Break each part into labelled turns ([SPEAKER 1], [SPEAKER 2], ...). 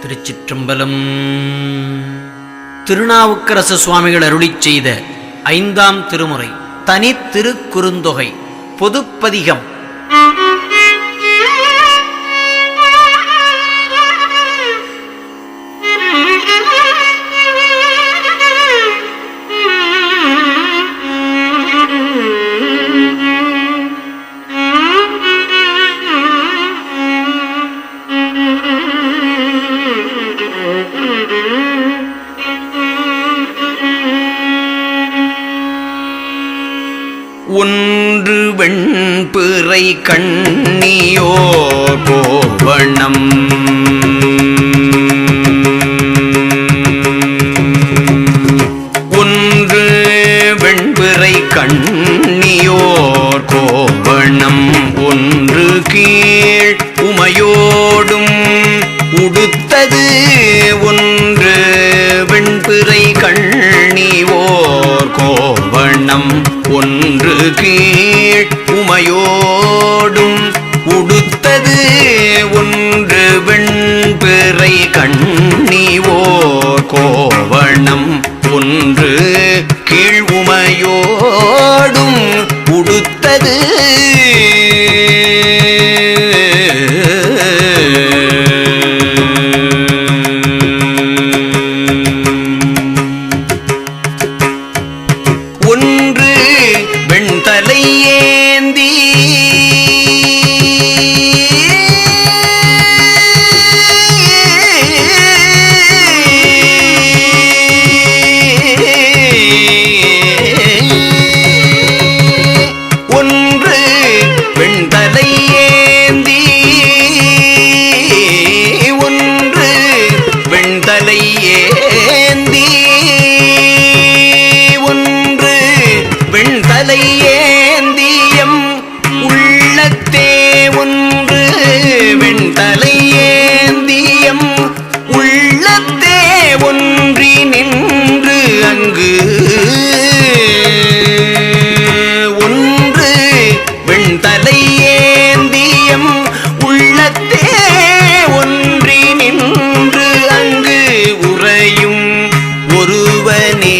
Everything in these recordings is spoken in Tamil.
[SPEAKER 1] திருச்சிற்றம்பலம். திருநாவுக்கரசு சுவாமிகள் அருளிச் செய்த 5ஆம் திருமுறை தனி திருக்குறுந்தொகை பொதுப்பதிகம்.
[SPEAKER 2] ஒன்று வெண்பிறை கண்ணியோ கோவணம் ஒன்று வெண்பிறை கண்ணியோர் கோவணம் ஒன்று கீழ் உமையோடும் உடுத்தது ஒன்று வெண்பிறை கண்ணியோர் கோவணம் ஒன்று கீழ் உமையோடும் உடுத்தது ஒன்று வெண்பிறை கண்ணியோர் கோவணம் ஒன்று கீழ் உமையோடும் உடுத்தது ஒன்று வெண்தலை ஏந்தி ஒன்று வெண்தலை ஏந்தி ஒன்று வெண்தலை ஏந்தி வெண்தலை ஏந்தியம் உள்ளத்தே ஒன்று வெண்தலை ஏந்தியம் உள்ளத்தே ஒன்றி நின்று அங்கு ஒன்று வெண்தலை ஏந்தியம் உள்ளத்தே ஒன்றி நின்று அங்கு உறையும் ஒருவனே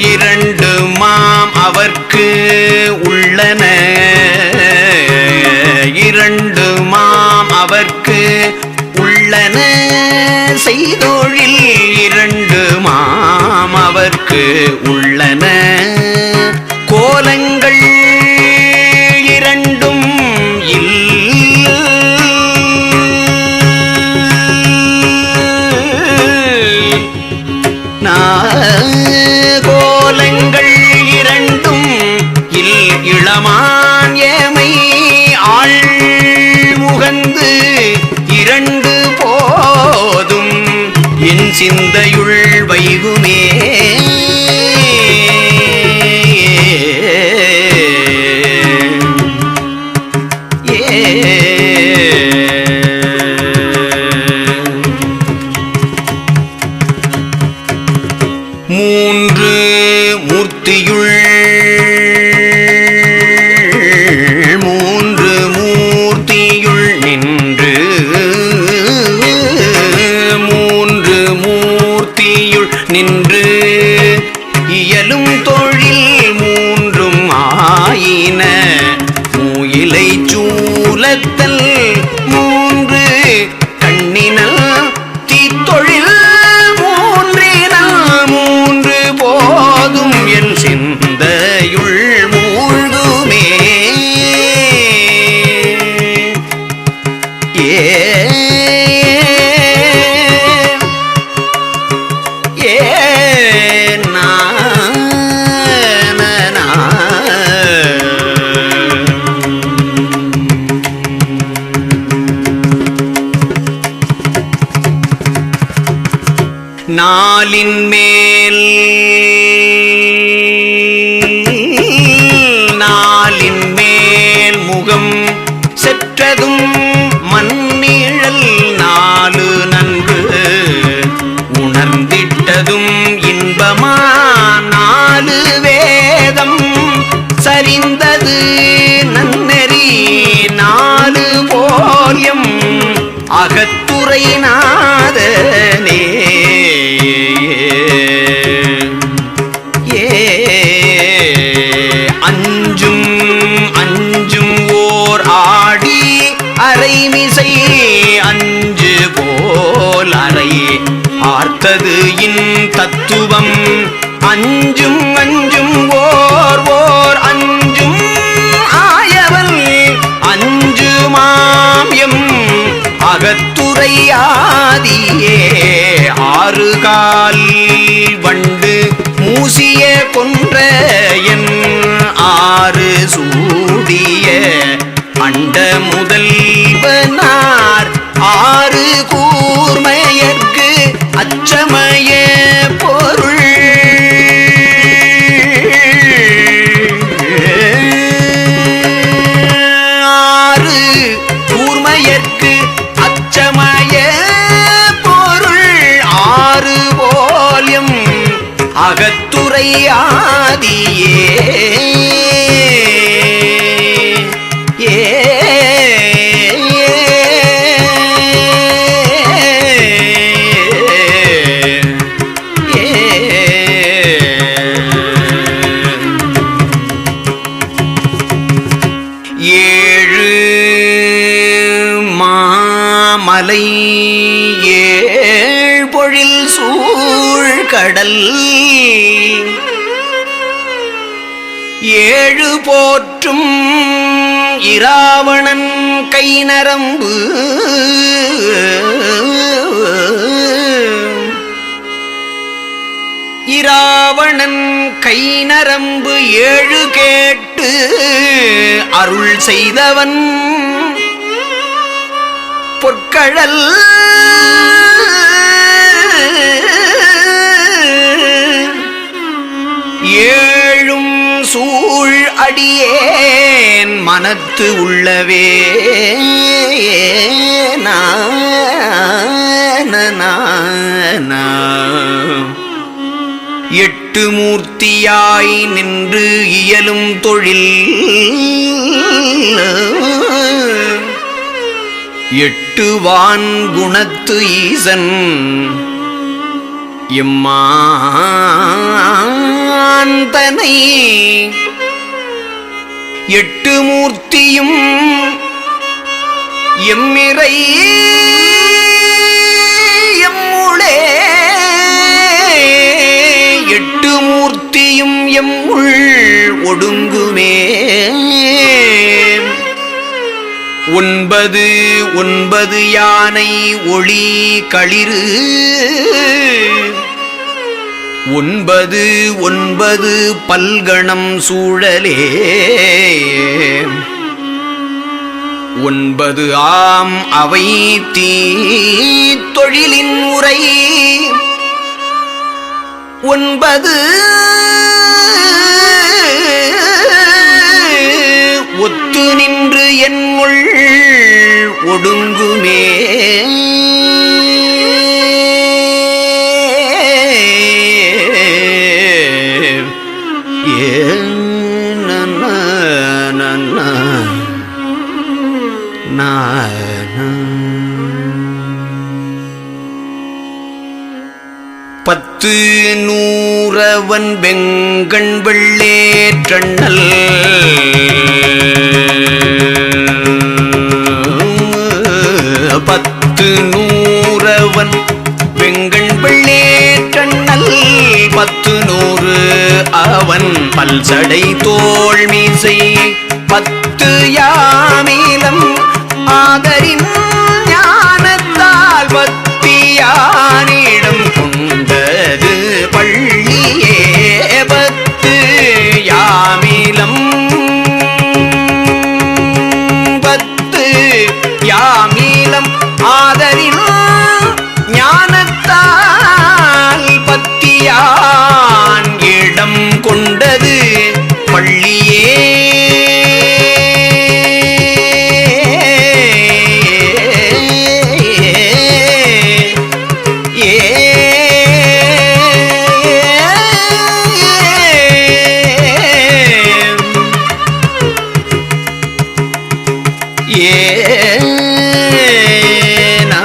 [SPEAKER 2] இரண்டு மாம் அவர்க்கு உள்ளன இரண்டு மாம் அவர்க்கு உள்ளன செய்தொழில் இரண்டு மாம் அவர்க்கு உள்ளன கோலங்கள் இரண்டும் கோலங்கள் இரண்டும் இளமான் ஏமை ஆள் முகந்து இரண்டு போதும் என் சிந்தையுள் வைகுமே மூன்று மூர்த்தியுள் நின்று மூன்று மூர்த்தி நாலின் மேல் முகம் செற்றதும் மண்ணிழல் நாலு நன்கு உணர்ந்திட்டதும் இன்பமா நாலு வேதம் சரிந்தது நன்னெறி நாலு போல்யம் அகத்துரை நாதனே அஞ்சும் ஓர் ஆடி அரைமிசை அஞ்சு போல் அறை ஆர்த்தது இன் தத்துவம் அஞ்சும் ஓர் அஞ்சும் ஆயவல் அஞ்சு மாம்யம் அகத்துரை ஆதியே ஆறு கால் வண்டு மூசிய கொன்ற என் ஆறு சூடிய அண்ட முதல்வனார் ஆறு கூர்மையர்க்கு அச்சமய பொருள் ஆறு கூர்மையர்க்கு அச்சமய பொருள் ஆறு போல்யம் அகத்துரை ஆதியே மலை ஏழ்பொழில் சூழ்கடல் ஏழு போற்றும் இராவணன் கை நரம்பு இராவணன் கை நரம்பு ஏழு கேட்டு அருள் செய்தவன் பொற்கழல் ஏழும் சூழ் அடியேன் மனத்து உள்ளவே எட்டு மூர்த்தியாய் நின்று இயலும் தொழில் எட்டு வான் குணத்து ஈசன் எம்மாந்தனை எட்டு மூர்த்தியும் எம்மிறை எம்முளே எட்டு மூர்த்தியும் எம்முள் ஒடுங்குமே ஒன்பது யானை ஒளி களிறு ஒன்பது பல்கணம் சூழலே ஒன்பது ஆம் அவை தீ தொழிலின் உரை ஒன்பது ஒத்து நின்று என்னுள் ஒடுங்குமே பத்து நூறவன் வெங்கண் வெள்ளேற்றண்ணல் பத்து நூறவன் வெங்கண் வெள்ளேற்றண்ணல் பத்து நூறு அவன் பல்சடை தோள் மீசை பத்து யாமீலம் ஆதரின் ஞானத்தால் பத்தியானிடம் கொண்டது பள்ளியே பத்து யாமீலம் ஆதரின் ஞானத்தால் ஏனா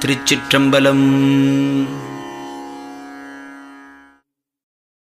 [SPEAKER 2] திருச்சிற்றம்பலம்.